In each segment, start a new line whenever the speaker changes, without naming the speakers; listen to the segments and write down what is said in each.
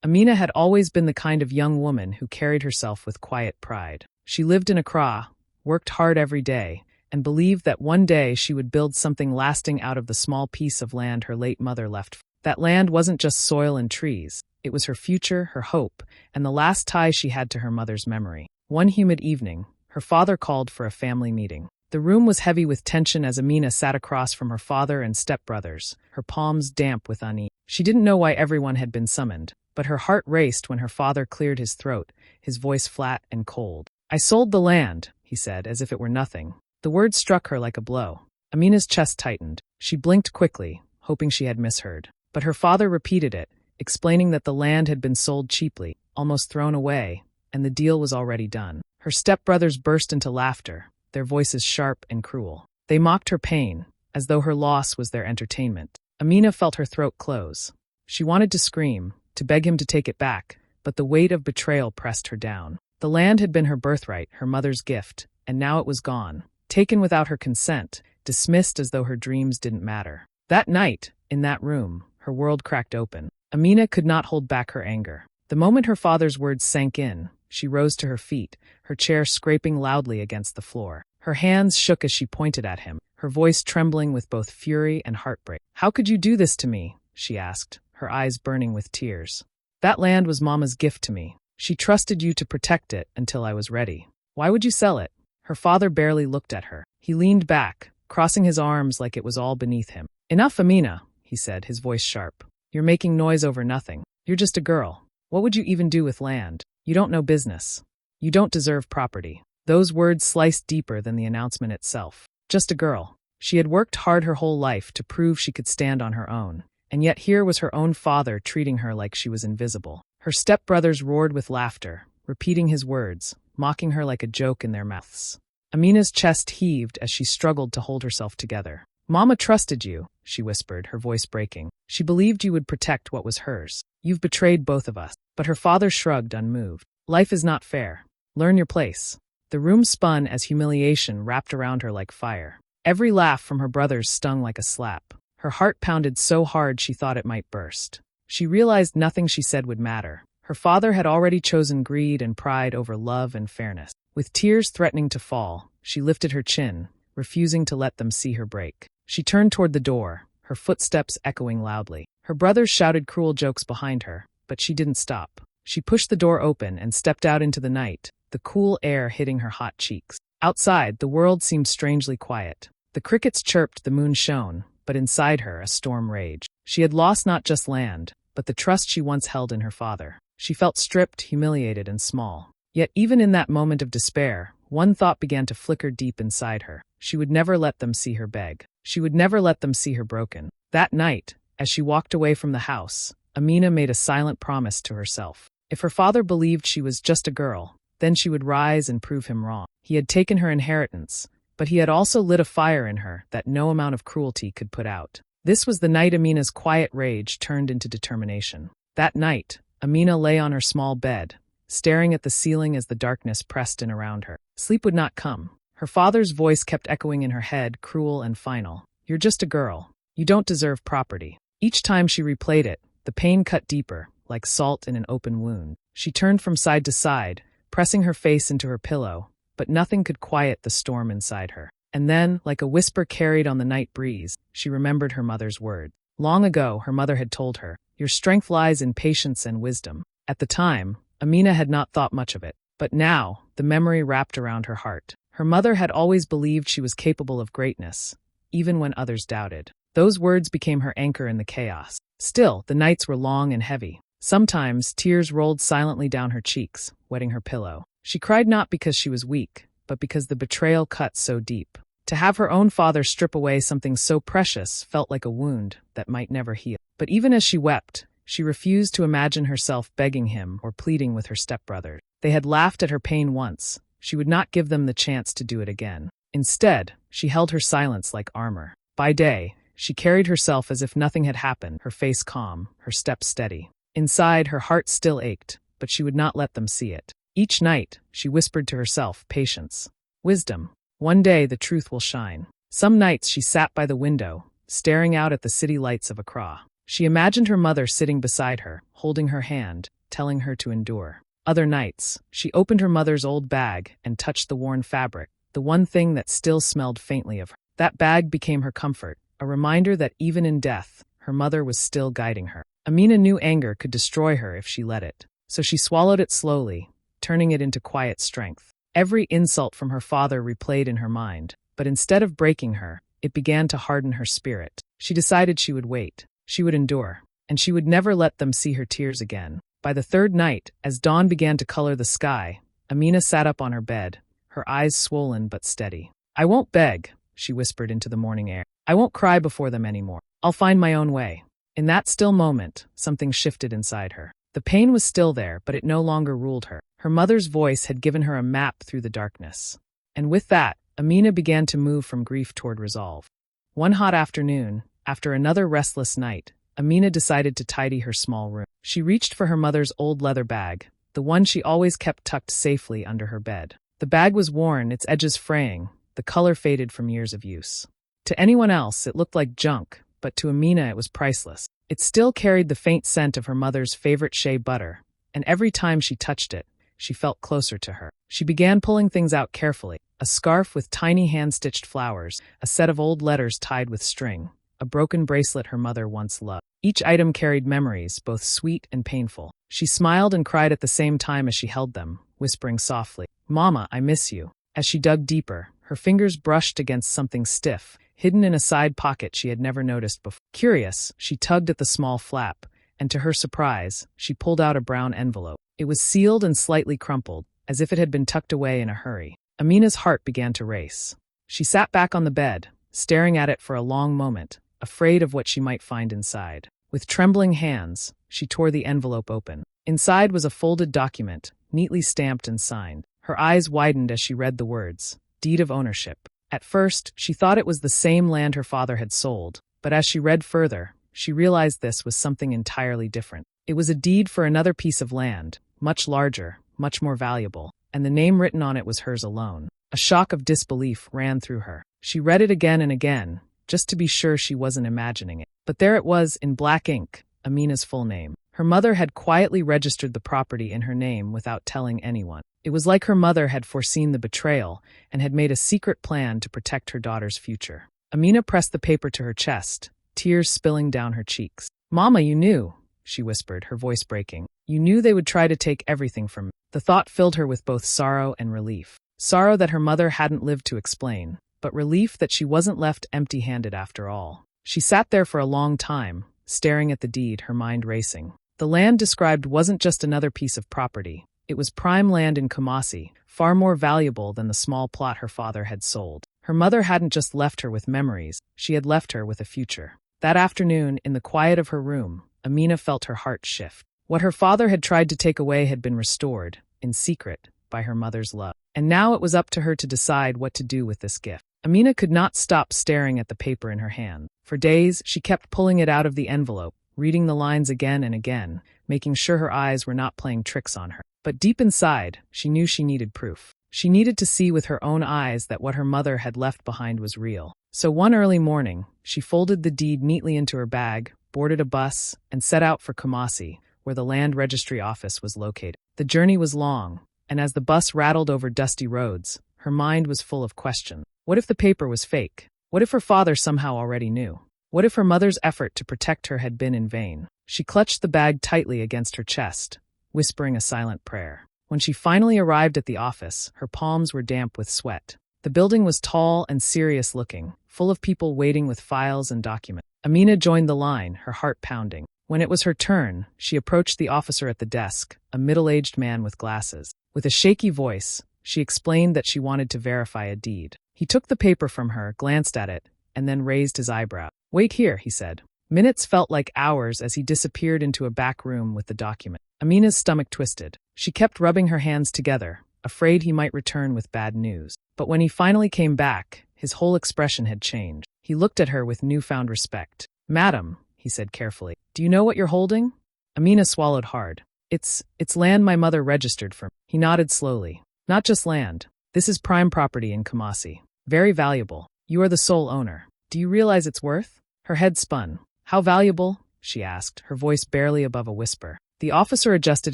Amina had always been the kind of young woman who carried herself with quiet pride. She lived in Accra, worked hard every day, and believed that one day she would build something lasting out of the small piece of land her late mother left. That land wasn't just soil and trees. It was her future, her hope, and the last tie she had to her mother's memory. One humid evening, her father called for a family meeting. The room was heavy with tension as Amina sat across from her father and stepbrothers, her palms damp with unease. She didn't know why everyone had been summoned, but her heart raced when her father cleared his throat, his voice flat and cold. "I sold the land," he said, as if it were nothing. The word struck her like a blow. Amina's chest tightened. She blinked quickly, hoping she had misheard. But her father repeated it, explaining that the land had been sold cheaply, almost thrown away, and the deal was already done. Her stepbrothers burst into laughter, their voices sharp and cruel. They mocked her pain, as though her loss was their entertainment. Amina felt her throat close. She wanted to scream, to beg him to take it back, but the weight of betrayal pressed her down. The land had been her birthright, her mother's gift, and now it was gone, taken without her consent, dismissed as though her dreams didn't matter. That night, in that room, her world cracked open. Amina could not hold back her anger. The moment her father's words sank in, she rose to her feet, her chair scraping loudly against the floor. Her hands shook as she pointed at him, her voice trembling with both fury and heartbreak. "How could you do this to me?" she asked, her eyes burning with tears. "That land was Mama's gift to me. She trusted you to protect it until I was ready. Why would you sell it?" Her father barely looked at her. He leaned back, crossing his arms like it was all beneath him. "Enough, Amina," he said, his voice sharp. "You're making noise over nothing. You're just a girl. What would you even do with land? You don't know business. You don't deserve property." Those words sliced deeper than the announcement itself. Just a girl. She had worked hard her whole life to prove she could stand on her own, and yet here was her own father treating her like she was invisible. Her stepbrothers roared with laughter, repeating his words, mocking her like a joke in their mouths. Amina's chest heaved as she struggled to hold herself together. "Mama trusted you," she whispered, her voice breaking. "She believed you would protect what was hers. You've betrayed both of us." But her father shrugged, unmoved. "Life is not fair. Learn your place." The room spun as humiliation wrapped around her like fire. Every laugh from her brothers stung like a slap. Her heart pounded so hard she thought it might burst. She realized nothing she said would matter. Her father had already chosen greed and pride over love and fairness. With tears threatening to fall, she lifted her chin, refusing to let them see her break. She turned toward the door, her footsteps echoing loudly. Her brothers shouted cruel jokes behind her, but she didn't stop. She pushed the door open and stepped out into the night, the cool air hitting her hot cheeks. Outside, the world seemed strangely quiet. The crickets chirped, the moon shone, but inside her a storm raged. She had lost not just land, but the trust she once held in her father. She felt stripped, humiliated, and small. Yet even in that moment of despair, one thought began to flicker deep inside her. She would never let them see her beg. She would never let them see her broken. That night, as she walked away from the house, Amina made a silent promise to herself. If her father believed she was just a girl, then she would rise and prove him wrong. He had taken her inheritance, but he had also lit a fire in her that no amount of cruelty could put out. This was the night Amina's quiet rage turned into determination. That night, Amina lay on her small bed, staring at the ceiling as the darkness pressed in around her. Sleep would not come. Her father's voice kept echoing in her head, cruel and final. "You're just a girl. You don't deserve property." Each time she replayed it, the pain cut deeper, like salt in an open wound. She turned from side to side, pressing her face into her pillow, but nothing could quiet the storm inside her. And then, like a whisper carried on the night breeze, she remembered her mother's words. Long ago, her mother had told her, "Your strength lies in patience and wisdom." At the time, Amina had not thought much of it, but now, the memory wrapped around her heart. Her mother had always believed she was capable of greatness, even when others doubted. Those words became her anchor in the chaos. Still, the nights were long and heavy. Sometimes, tears rolled silently down her cheeks, wetting her pillow. She cried not because she was weak, but because the betrayal cut so deep. To have her own father strip away something so precious felt like a wound that might never heal. But even as she wept, she refused to imagine herself begging him or pleading with her stepbrother. They had laughed at her pain once. She would not give them the chance to do it again. Instead, she held her silence like armor. By day, she carried herself as if nothing had happened, her face calm, her steps steady. Inside, her heart still ached, but she would not let them see it. Each night, she whispered to herself, patience, wisdom. One day the truth will shine. Some nights she sat by the window, staring out at the city lights of Accra. She imagined her mother sitting beside her, holding her hand, telling her to endure. Other nights, she opened her mother's old bag and touched the worn fabric, the one thing that still smelled faintly of her. That bag became her comfort, a reminder that even in death, her mother was still guiding her. Amina knew anger could destroy her if she let it, so she swallowed it slowly, turning it into quiet strength. Every insult from her father replayed in her mind, but instead of breaking her, it began to harden her spirit. She decided she would wait, she would endure, and she would never let them see her tears again. By the third night, as dawn began to color the sky, Amina sat up on her bed, her eyes swollen but steady. "I won't beg," she whispered into the morning air. "I won't cry before them anymore. I'll find my own way." In that still moment, something shifted inside her. The pain was still there, but it no longer ruled her. Her mother's voice had given her a map through the darkness. And with that, Amina began to move from grief toward resolve. One hot afternoon, after another restless night, Amina decided to tidy her small room. She reached for her mother's old leather bag, the one she always kept tucked safely under her bed. The bag was worn, its edges fraying, the color faded from years of use. To anyone else, it looked like junk, but to Amina it was priceless. It still carried the faint scent of her mother's favorite shea butter, and every time she touched it, she felt closer to her. She began pulling things out carefully: a scarf with tiny hand-stitched flowers, a set of old letters tied with string, a broken bracelet her mother once loved. Each item carried memories, both sweet and painful. She smiled and cried at the same time as she held them, whispering softly, "Mama, I miss you." As she dug deeper, her fingers brushed against something stiff, hidden in a side pocket she had never noticed before. Curious, she tugged at the small flap, and to her surprise, she pulled out a brown envelope. It was sealed and slightly crumpled, as if it had been tucked away in a hurry. Amina's heart began to race. She sat back on the bed, staring at it for a long moment, afraid of what she might find inside. With trembling hands, she tore the envelope open. Inside was a folded document, neatly stamped and signed. Her eyes widened as she read the words, "Deed of Ownership." At first, she thought it was the same land her father had sold, but as she read further, she realized this was something entirely different. It was a deed for another piece of land, much larger, much more valuable, and the name written on it was hers alone. A shock of disbelief ran through her. She read it again and again, just to be sure she wasn't imagining it. But there it was, in black ink, Amina's full name. Her mother had quietly registered the property in her name without telling anyone. It was like her mother had foreseen the betrayal and had made a secret plan to protect her daughter's future. Amina pressed the paper to her chest, tears spilling down her cheeks. "Mama, you knew," she whispered, her voice breaking. "You knew they would try to take everything from me." The thought filled her with both sorrow and relief. Sorrow that her mother hadn't lived to explain, but relief that she wasn't left empty-handed after all. She sat there for a long time, staring at the deed, her mind racing. The land described wasn't just another piece of property. It was prime land in Kumasi, far more valuable than the small plot her father had sold. Her mother hadn't just left her with memories, she had left her with a future. That afternoon, in the quiet of her room, Amina felt her heart shift. What her father had tried to take away had been restored, in secret, by her mother's love. And now it was up to her to decide what to do with this gift. Amina could not stop staring at the paper in her hand. For days, she kept pulling it out of the envelope, reading the lines again and again, making sure her eyes were not playing tricks on her. But deep inside, she knew she needed proof. She needed to see with her own eyes that what her mother had left behind was real. So one early morning, she folded the deed neatly into her bag, boarded a bus, and set out for Kumasi, where the land registry office was located. The journey was long, and as the bus rattled over dusty roads, her mind was full of questions. What if the paper was fake? What if her father somehow already knew? What if her mother's effort to protect her had been in vain? She clutched the bag tightly against her chest, whispering a silent prayer. When she finally arrived at the office, her palms were damp with sweat. The building was tall and serious-looking, full of people waiting with files and documents. Amina joined the line, her heart pounding. When it was her turn, she approached the officer at the desk, a middle-aged man with glasses. With a shaky voice, she explained that she wanted to verify a deed. He took the paper from her, glanced at it, and then raised his eyebrow. "Wait here," he said. Minutes felt like hours as he disappeared into a back room with the document. Amina's stomach twisted. She kept rubbing her hands together, afraid he might return with bad news. But when he finally came back, his whole expression had changed. He looked at her with newfound respect. "Madam," he said carefully, "do you know what you're holding?" Amina swallowed hard. It's land my mother registered for me." He nodded slowly. "Not just land. This is prime property in Kumasi. Very valuable. You are the sole owner. Do you realize its worth?" Her head spun. "How valuable?" she asked, her voice barely above a whisper. The officer adjusted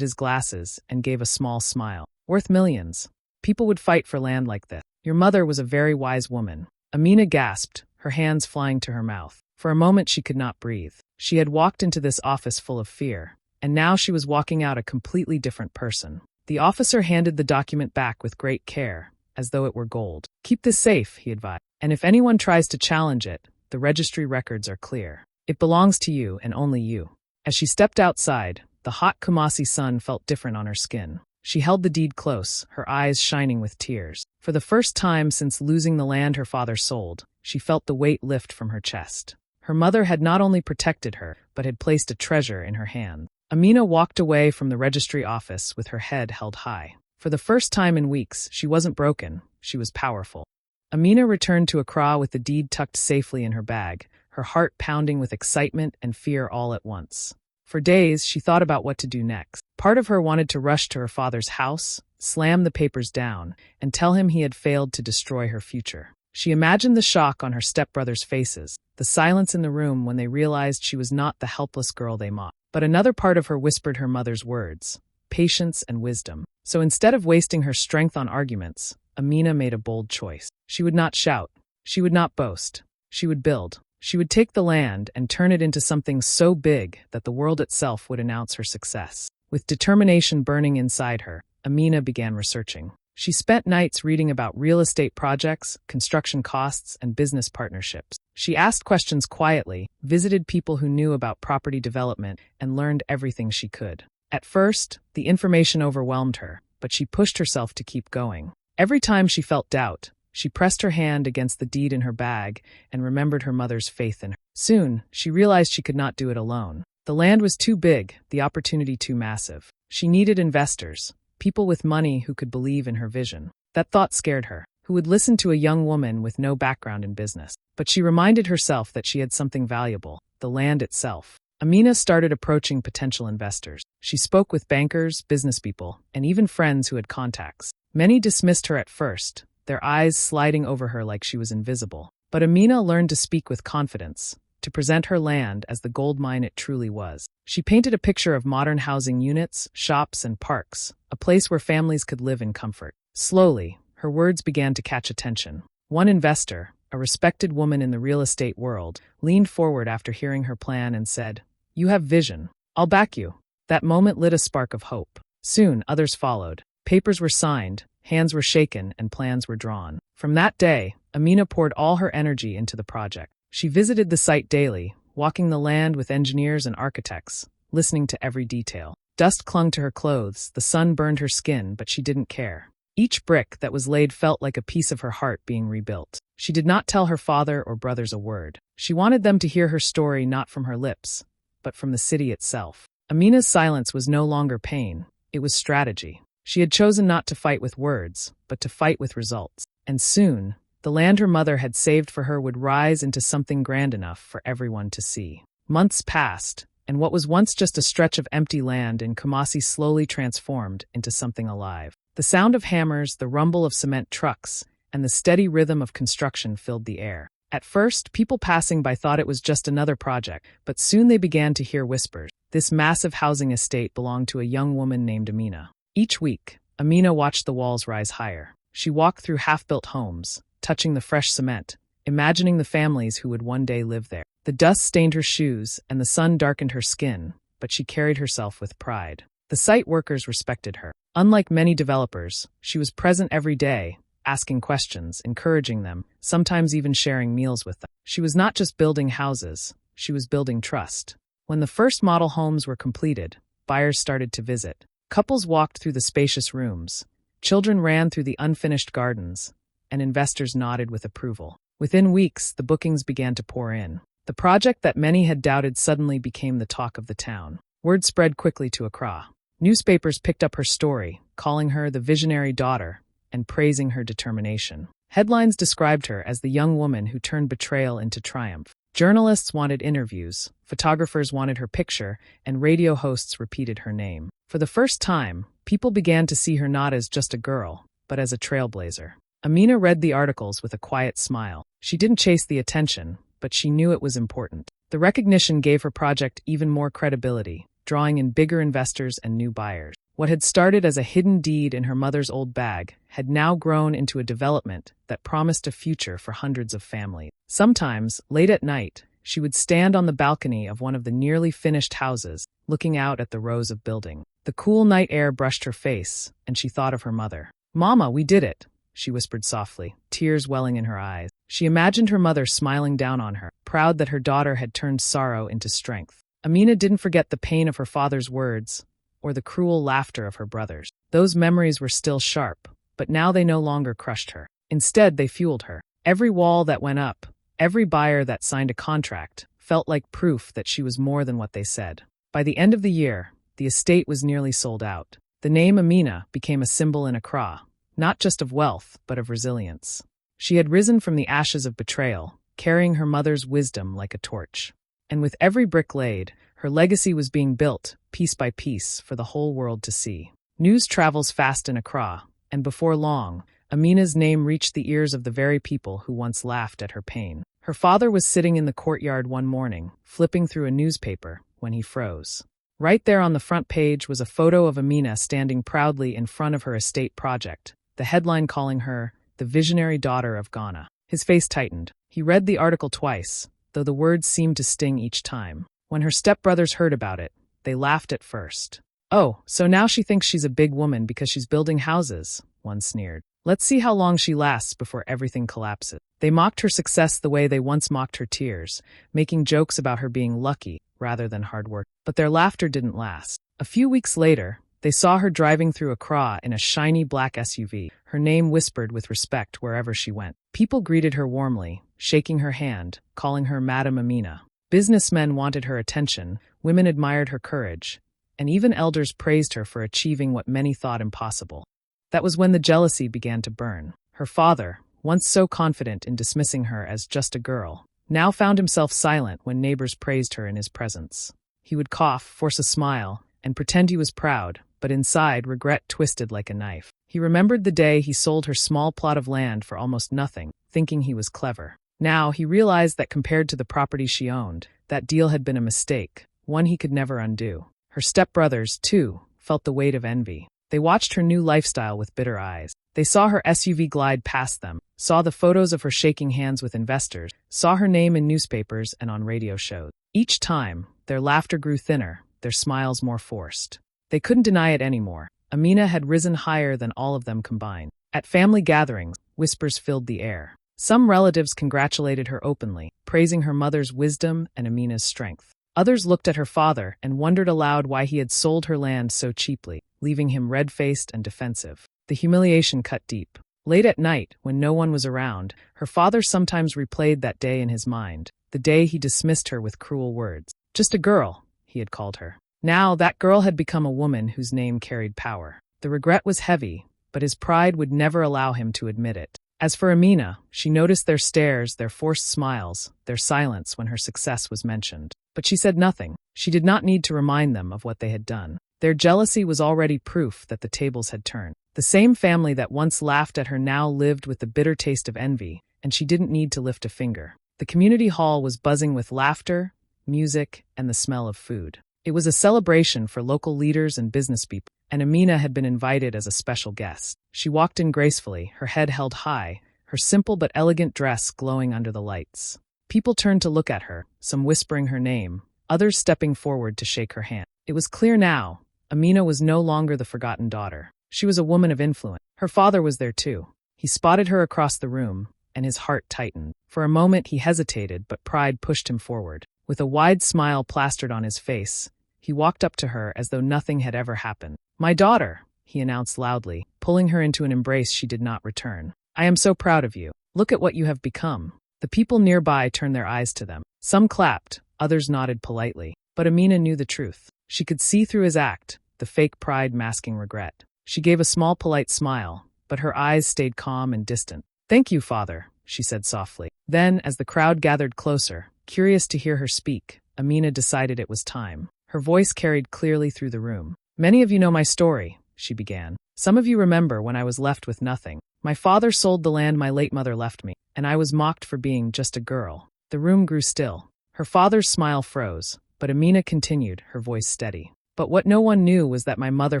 his glasses and gave a small smile. Worth millions. People would fight for land like this. Your mother was a very wise woman. Amina gasped, her hands flying to her mouth. For a moment she could not breathe. She had walked into this office full of fear, and now she was walking out a completely different person. The officer handed the document back with great care, as though it were gold. Keep this safe, he advised, and if anyone tries to challenge it, the registry records are clear. It belongs to you and only you. As she stepped outside, the hot Kumasi sun felt different on her skin. She held the deed close, her eyes shining with tears. For the first time since losing the land her father sold, she felt the weight lift from her chest. Her mother had not only protected her, but had placed a treasure in her hand. Amina walked away from the registry office with her head held high. For the first time in weeks, she wasn't broken, she was powerful. Amina returned to Accra with the deed tucked safely in her bag, her heart pounding with excitement and fear all at once. For days, she thought about what to do next. Part of her wanted to rush to her father's house, slam the papers down, and tell him he had failed to destroy her future. She imagined the shock on her stepbrothers' faces, the silence in the room when they realized she was not the helpless girl they mocked. But another part of her whispered her mother's words, patience and wisdom. So instead of wasting her strength on arguments, Amina made a bold choice. She would not shout. She would not boast. She would build. She would take the land and turn it into something so big that the world itself would announce her success. With determination burning inside her, Amina began researching. She spent nights reading about real estate projects, construction costs, and business partnerships. She asked questions quietly, visited people who knew about property development, and learned everything she could. At first, the information overwhelmed her, but she pushed herself to keep going. Every time she felt doubt, she pressed her hand against the deed in her bag and remembered her mother's faith in her. Soon, she realized she could not do it alone. The land was too big, the opportunity too massive. She needed investors, people with money who could believe in her vision. That thought scared her. Who would listen to a young woman with no background in business? But she reminded herself that she had something valuable, the land itself. Amina started approaching potential investors. She spoke with bankers, businesspeople, and even friends who had contacts. Many dismissed her at first, their eyes sliding over her like she was invisible. But Amina learned to speak with confidence, to present her land as the gold mine it truly was. She painted a picture of modern housing units, shops, and parks, a place where families could live in comfort. Slowly, her words began to catch attention. One investor, a respected woman in the real estate world, leaned forward after hearing her plan and said, "You have vision. I'll back you." That moment lit a spark of hope. Soon, others followed. Papers were signed, hands were shaken, and plans were drawn. From that day, Amina poured all her energy into the project. She visited the site daily, walking the land with engineers and architects, listening to every detail. Dust clung to her clothes, the sun burned her skin, but she didn't care. Each brick that was laid felt like a piece of her heart being rebuilt. She did not tell her father or brothers a word. She wanted them to hear her story not from her lips, but from the city itself. Amina's silence was no longer pain, it was strategy. She had chosen not to fight with words, but to fight with results. And soon, the land her mother had saved for her would rise into something grand enough for everyone to see. Months passed, and what was once just a stretch of empty land in Kumasi slowly transformed into something alive. The sound of hammers, the rumble of cement trucks, and the steady rhythm of construction filled the air. At first, people passing by thought it was just another project, but soon they began to hear whispers. This massive housing estate belonged to a young woman named Amina. Each week, Amina watched the walls rise higher. She walked through half-built homes, touching the fresh cement, imagining the families who would one day live there. The dust stained her shoes and the sun darkened her skin, but she carried herself with pride. The site workers respected her. Unlike many developers, she was present every day, asking questions, encouraging them, sometimes even sharing meals with them. She was not just building houses, she was building trust. When the first model homes were completed, buyers started to visit. Couples walked through the spacious rooms, children ran through the unfinished gardens, and investors nodded with approval. Within weeks, the bookings began to pour in. The project that many had doubted suddenly became the talk of the town. Word spread quickly to Accra. Newspapers picked up her story, calling her the visionary daughter and praising her determination. Headlines described her as the young woman who turned betrayal into triumph. Journalists wanted interviews, photographers wanted her picture, and radio hosts repeated her name. For the first time, people began to see her not as just a girl, but as a trailblazer. Amina read the articles with a quiet smile. She didn't chase the attention, but she knew it was important. The recognition gave her project even more credibility, drawing in bigger investors and new buyers. What had started as a hidden deed in her mother's old bag had now grown into a development that promised a future for hundreds of families. Sometimes, late at night, she would stand on the balcony of one of the nearly finished houses, looking out at the rows of buildings. The cool night air brushed her face, and she thought of her mother. "Mama, we did it," she whispered softly, tears welling in her eyes. She imagined her mother smiling down on her, proud that her daughter had turned sorrow into strength. Amina didn't forget the pain of her father's words, or the cruel laughter of her brothers. Those memories were still sharp, but now they no longer crushed her. Instead, they fueled her. Every wall that went up, every buyer that signed a contract, felt like proof that she was more than what they said. By the end of the year, the estate was nearly sold out. The name Amina became a symbol in Accra, not just of wealth, but of resilience. She had risen from the ashes of betrayal, carrying her mother's wisdom like a torch. And with every brick laid, her legacy was being built, piece by piece, for the whole world to see. News travels fast in Accra, and before long, Amina's name reached the ears of the very people who once laughed at her pain. Her father was sitting in the courtyard one morning, flipping through a newspaper, when he froze. Right there on the front page was a photo of Amina standing proudly in front of her estate project, the headline calling her the visionary daughter of Ghana. His face tightened. He read the article twice, though the words seemed to sting each time. When her stepbrothers heard about it, they laughed at first. "Oh, so now she thinks she's a big woman because she's building houses," one sneered. "Let's see how long she lasts before everything collapses." They mocked her success the way they once mocked her tears, making jokes about her being lucky rather than hard work. But their laughter didn't last. A few weeks later, they saw her driving through Accra in a shiny black SUV, her name whispered with respect wherever she went. People greeted her warmly, shaking her hand, calling her Madam Amina. Businessmen wanted her attention, women admired her courage, and even elders praised her for achieving what many thought impossible. That was when the jealousy began to burn. Her father, once so confident in dismissing her as just a girl, now found himself silent when neighbors praised her in his presence. He would cough, force a smile, and pretend he was proud, but inside regret twisted like a knife. He remembered the day he sold her small plot of land for almost nothing, thinking he was clever. Now he realized that compared to the property she owned, that deal had been a mistake, one he could never undo. Her stepbrothers, too, felt the weight of envy. They watched her new lifestyle with bitter eyes. They saw her SUV glide past them, saw the photos of her shaking hands with investors, saw her name in newspapers and on radio shows. Each time, their laughter grew thinner, their smiles more forced. They couldn't deny it anymore. Amina had risen higher than all of them combined. At family gatherings, whispers filled the air. Some relatives congratulated her openly, praising her mother's wisdom and Amina's strength. Others looked at her father and wondered aloud why he had sold her land so cheaply, leaving him red-faced and defensive. The humiliation cut deep. Late at night, when no one was around, her father sometimes replayed that day in his mind, the day he dismissed her with cruel words. Just a girl, he had called her. Now that girl had become a woman whose name carried power. The regret was heavy, but his pride would never allow him to admit it. As for Amina, she noticed their stares, their forced smiles, their silence when her success was mentioned. But she said nothing. She did not need to remind them of what they had done. Their jealousy was already proof that the tables had turned. The same family that once laughed at her now lived with the bitter taste of envy, and she didn't need to lift a finger. The community hall was buzzing with laughter, music, and the smell of food. It was a celebration for local leaders and business people, and Amina had been invited as a special guest. She walked in gracefully, her head held high, her simple but elegant dress glowing under the lights. People turned to look at her, some whispering her name, others stepping forward to shake her hand. It was clear now, Amina was no longer the forgotten daughter. She was a woman of influence. Her father was there too. He spotted her across the room, and his heart tightened. For a moment he hesitated, but pride pushed him forward. With a wide smile plastered on his face, he walked up to her as though nothing had ever happened. "My daughter," he announced loudly, pulling her into an embrace she did not return. "I am so proud of you. Look at what you have become." The people nearby turned their eyes to them. Some clapped, others nodded politely. But Amina knew the truth. She could see through his act, the fake pride masking regret. She gave a small polite smile, but her eyes stayed calm and distant. "Thank you, father," she said softly. Then, as the crowd gathered closer, curious to hear her speak, Amina decided it was time. Her voice carried clearly through the room. "Many of you know my story," she began. "Some of you remember when I was left with nothing. My father sold the land my late mother left me, and I was mocked for being just a girl." The room grew still. Her father's smile froze, but Amina continued, her voice steady. But what no one knew was that my mother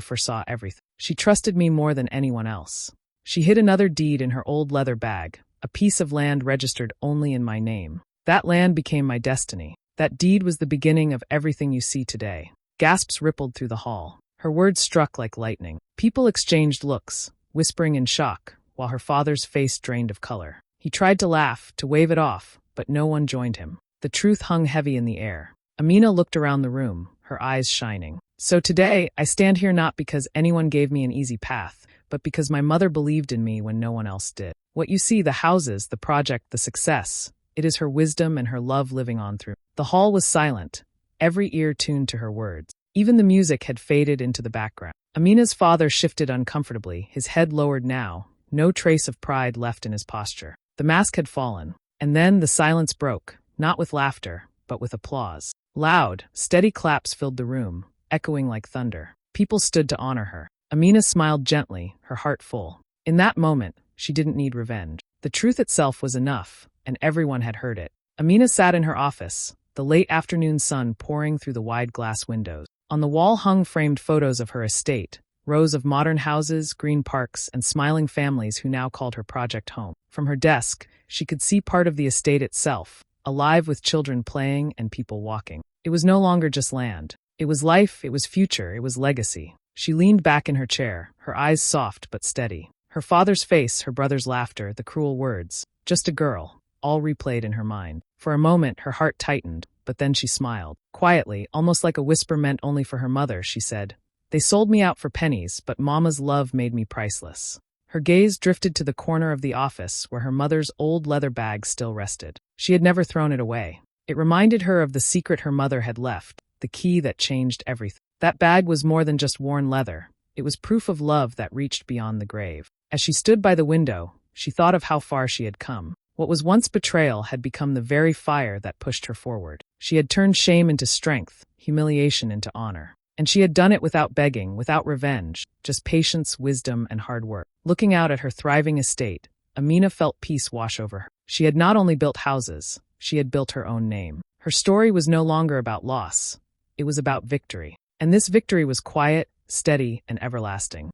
foresaw everything. She trusted me more than anyone else. She hid another deed in her old leather bag, a piece of land registered only in my name. That land became my destiny. That deed was the beginning of everything you see today. Gasps rippled through the hall. Her words struck like lightning. People exchanged looks, whispering in shock, while her father's face drained of color. He tried to laugh, to wave it off, but no one joined him. The truth hung heavy in the air. Amina looked around the room, her eyes shining. So today, I stand here not because anyone gave me an easy path, but because my mother believed in me when no one else did. What you see, the houses, the project, the success, it is her wisdom and her love living on through. The hall was silent, every ear tuned to her words. Even the music had faded into the background. Amina's father shifted uncomfortably, his head lowered now, no trace of pride left in his posture. The mask had fallen, and then the silence broke, not with laughter, but with applause. Loud, steady claps filled the room, echoing like thunder. People stood to honor her. Amina smiled gently, her heart full. In that moment, she didn't need revenge. The truth itself was enough, and everyone had heard it. Amina sat in her office, the late afternoon sun pouring through the wide glass windows. On the wall hung framed photos of her estate, rows of modern houses, green parks, and smiling families who now called her project home. From her desk, she could see part of the estate itself, alive with children playing and people walking. It was no longer just land. It was life, it was future, it was legacy. She leaned back in her chair, her eyes soft but steady. Her father's face, her brother's laughter, the cruel words, just a girl, all replayed in her mind. For a moment, her heart tightened, but then she smiled. Quietly, almost like a whisper meant only for her mother, she said, "They sold me out for pennies, but Mama's love made me priceless." Her gaze drifted to the corner of the office where her mother's old leather bag still rested. She had never thrown it away. It reminded her of the secret her mother had left, the key that changed everything. That bag was more than just worn leather. It was proof of love that reached beyond the grave. As she stood by the window, she thought of how far she had come. What was once betrayal had become the very fire that pushed her forward. She had turned shame into strength, humiliation into honor. And she had done it without begging, without revenge, just patience, wisdom, and hard work. Looking out at her thriving estate, Amina felt peace wash over her. She had not only built houses, she had built her own name. Her story was no longer about loss. It was about victory. And this victory was quiet, steady, and everlasting.